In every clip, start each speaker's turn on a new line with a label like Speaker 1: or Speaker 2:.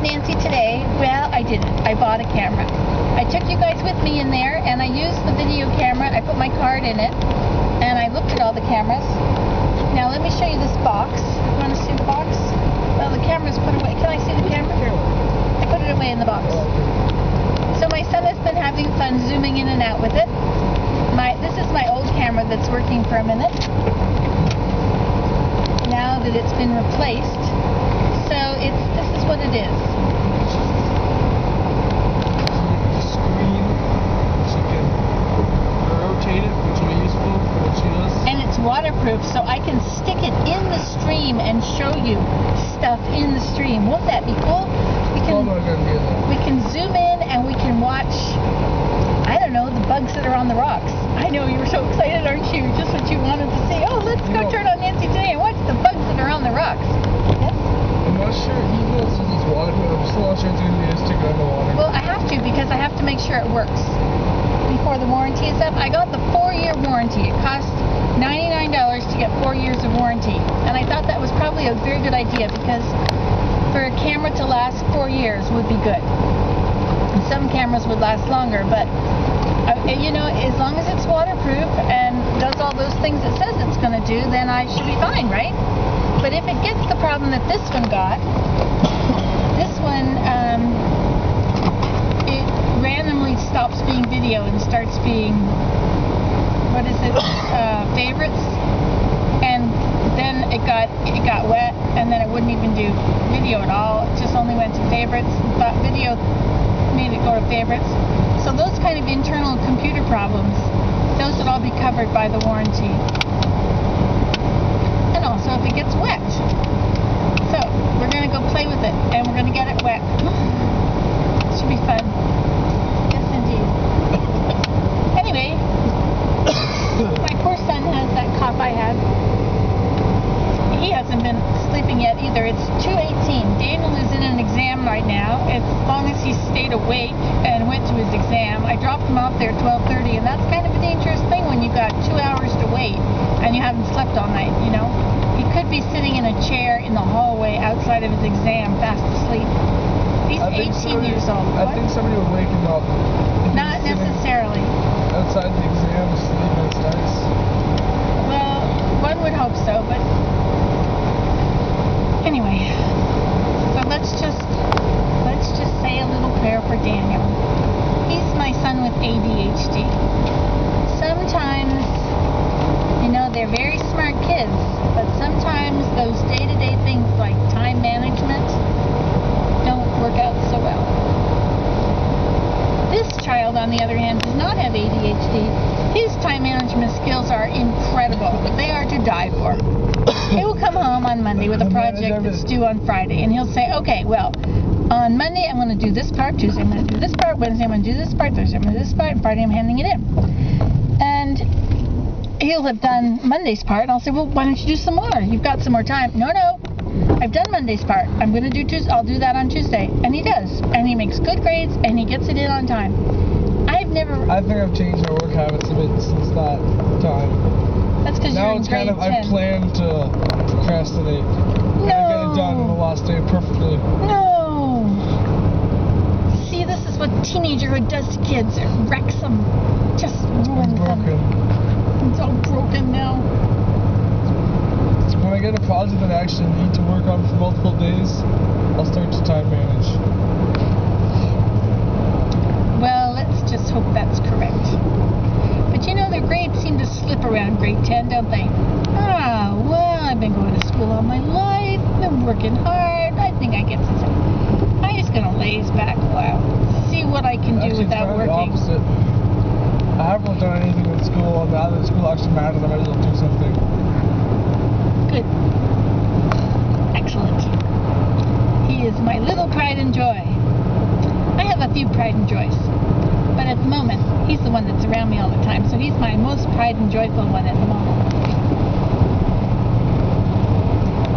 Speaker 1: Nancy today? Well, I didn't. I bought a camera. I took you guys with me in there, and I used the video camera. I put my card in it, and I looked at all the cameras. Now, let me show you this box. You want to see the box? Well, the camera's put away. Can I see the camera? I put it away in the box. So my son has been having fun zooming in and out with it. This is my old camera that's working for a minute. Now that it's been replaced. So this is what it is.
Speaker 2: Screen, she can rotate it, which will be useful for what she does.
Speaker 1: And it's waterproof, so I can stick it in the stream and show you stuff in the stream. Won't that be cool? We can zoom in and we can watch, I don't know, the bugs that are on the rocks. I know, you were so excited, aren't you? Just what you wanted to see. Oh, let's go turn on Nancy today and watch the bugs that are on the rocks. Yes?
Speaker 2: I'm not sure he knows if it's waterproof. I'm still not sure it's going to be a sticker on the water.
Speaker 1: Well, I have to, because I have to make sure it works before the warranty is up. I got the 4-year warranty. It cost $99 to get 4 years of warranty. And I thought that was probably a very good idea, because for a camera to last 4 years would be good. Some cameras would last longer, but you know, as long as it's waterproof and does all those things it says it's going to do, then I should be fine, right? But if it gets the problem that this one got, this one, it randomly stops being video and starts being, what is it, favorites, and then it got wet, and then it wouldn't even do video at all. It just only went to favorites. But video made it go to favorites. So those kind of internal computer problems, those would all be covered by the warranty. And also if it gets wet. So we're going to go play with it, and we're going to get it wet. It should be fun. Yes, indeed. Anyway, my poor son has that cough I had. He hasn't been sleeping yet either. It's 2:18. Daniel is in an exam right now. As long as he stayed awake and went to his exam. I dropped him off there at 12:30, and that's kind of a dangerous thing when you've got 2 hours to wait and you haven't slept all night, you know. He could be sitting in a chair in the hallway outside of his exam, fast asleep. He's 18 years old.
Speaker 2: I think somebody would wake him up.
Speaker 1: Not necessarily.
Speaker 2: Outside the exam, sleeping, it's nice.
Speaker 1: Well, one would hope so, but anyway, so let's just say a little prayer for Daniel. He's my son with ADHD. Sometimes, you know, they're very smart kids, but sometimes those day-to-day things like time management don't work out so well. This child, on the other hand, does not have ADHD. His time management skills are incredible. They are to die for. He will come home on Monday with a project that's due on Friday, and he'll say, okay, well, on Monday I'm going to do this part, Tuesday I'm going to do this part, Wednesday I'm going to do this part, Thursday I'm going to do this part, and Friday I'm handing it in. And he'll have done Monday's part, and I'll say, well, why don't you do some more? You've got some more time. No, I've done Monday's part. I'm going to do Tuesday. I'll do that on Tuesday. And he does. And he makes good grades, and he gets it in on time. I
Speaker 2: think I've changed my work habits a bit since that time.
Speaker 1: That's because you're in grade 10.
Speaker 2: I plan to procrastinate.
Speaker 1: No.
Speaker 2: And I get it done on the last day perfectly.
Speaker 1: No. See, this is what teenagerhood does to kids. It wrecks them. Just ruins them. It's all broken now.
Speaker 2: When I get a project that I actually need to work on for multiple days, I'll start to time manage.
Speaker 1: Well, let's just hope that's correct. But you know, their grades seem to slip around grade 10, don't they? Ah, well, I've been going to school all my life, been working hard, I think I get some. I'm just going to laze back a while, see what I can do without working.
Speaker 2: It's the opposite. I haven't done anything in school, and now that school actually matters, I might as well do something.
Speaker 1: Good. Excellent. He is my little pride and joy. I have a few pride and joys, but at the moment, he's the one that's around me all the time, so he's my most pride and joyful one at the moment.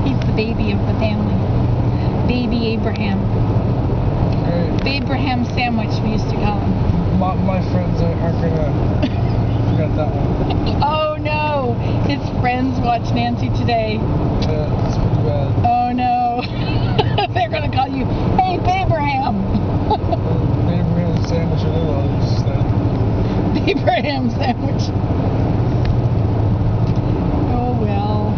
Speaker 1: He's the baby of the family. Baby Abraham.
Speaker 2: Great.
Speaker 1: Abraham sandwich, we used to call him.
Speaker 2: My friends aren't gonna forget that one.
Speaker 1: Oh no! His friends watch Nancy today.
Speaker 2: Yeah, it's pretty bad.
Speaker 1: Oh no! They're gonna call you, hey babe, sandwich. Oh well.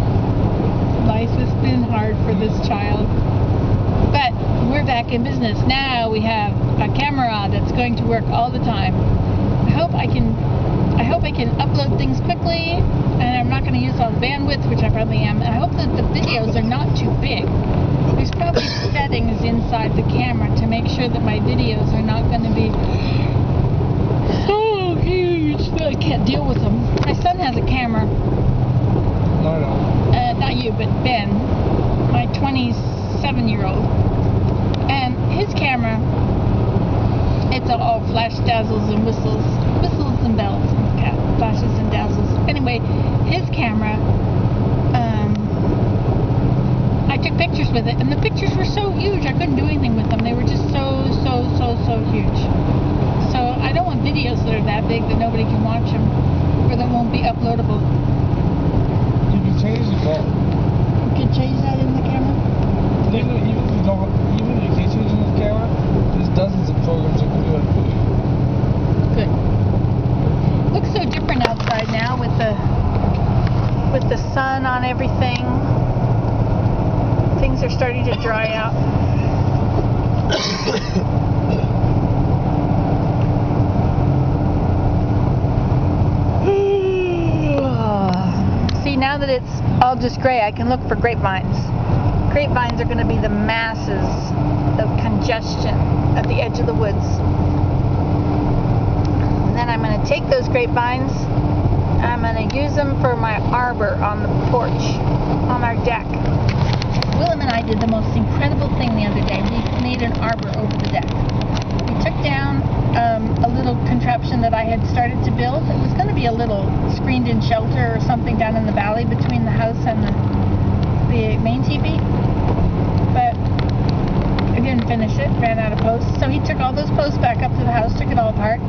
Speaker 1: Life has been hard for this child. But we're back in business. Now we have a camera that's going to work all the time. I hope I can upload things quickly, and I'm not going to use all the bandwidth, which I probably am. And I hope that the videos are not too big. There's probably settings inside the camera to make sure that my videos are not going to be so huge that I can't deal with them. My son has a camera.
Speaker 2: No.
Speaker 1: Not you, but Ben, my 27-year-old. And his camera, it's all flash dazzles and whistles and bells and flashes and dazzles. Anyway, his camera, I took pictures with it, and the pictures were so huge I couldn't do anything with them. They were just so huge. So I don't want videos that are that big that nobody can watch them, or that won't be uploadable.
Speaker 2: You can change the phone.
Speaker 1: You can change that in the camera?
Speaker 2: Even if you can't change it in the camera, there's dozens of programs you can do it.
Speaker 1: Good. Looks so different outside now with the sun on everything. Things are starting to dry out. See, now that it's all just gray, I can look for grapevines. Grapevines are going to be the masses of congestion at the edge of the woods. And then I'm going to take those grapevines, and I'm going to use them for my arbor on the porch, on our deck. Willem and I did the most incredible thing the other day. We made an arbor over the deck. We took down a little contraption that I had started to build. It was going to be a little screened-in shelter or something down in the valley between the house and the main teepee. But I didn't finish it, ran out of posts. So he took all those posts back up to the house, took it all apart,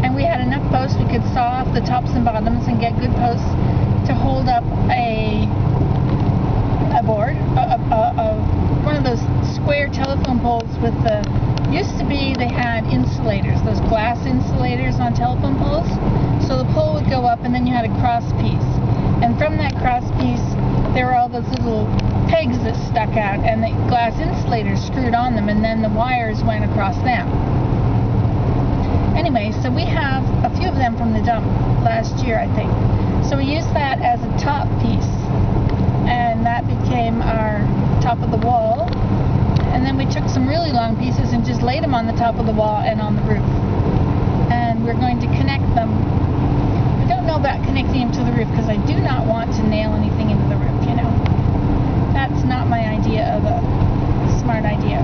Speaker 1: and we had enough posts we could saw off the tops and bottoms and get good posts to hold up a board, one of those square telephone poles with the, used to be they had insulators, those glass insulators on telephone poles. So the pole would go up and then you had a cross piece. And from that cross piece, there were all those little pegs that stuck out and the glass insulators screwed on them, and then the wires went across them. Anyway, so we have a few of them from the dump last year, I think. So we used that as a top piece, and that became our top of the wall. And then we took some really long pieces and just laid them on the top of the wall and on the roof. And we're going to connect them. I don't know about connecting them to the roof because I do not want to nail anything into the roof, you know. That's not my idea of a smart idea.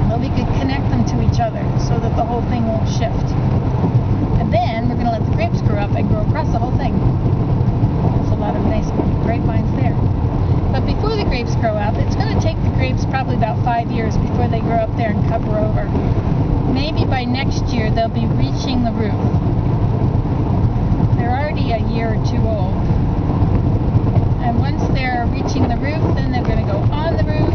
Speaker 1: But we could connect them to each other so that the whole thing won't shift. And then we're going to let the grapes grow up and grow across the whole thing. There's a lot of nice grapevines there. But before the grapes grow up, it's going to take the grapes probably about 5 years before they grow up there and cover over. Maybe by next year they'll be reaching the roof. They're already a year or two old. And once they're reaching the roof, then they're going to go on the roof,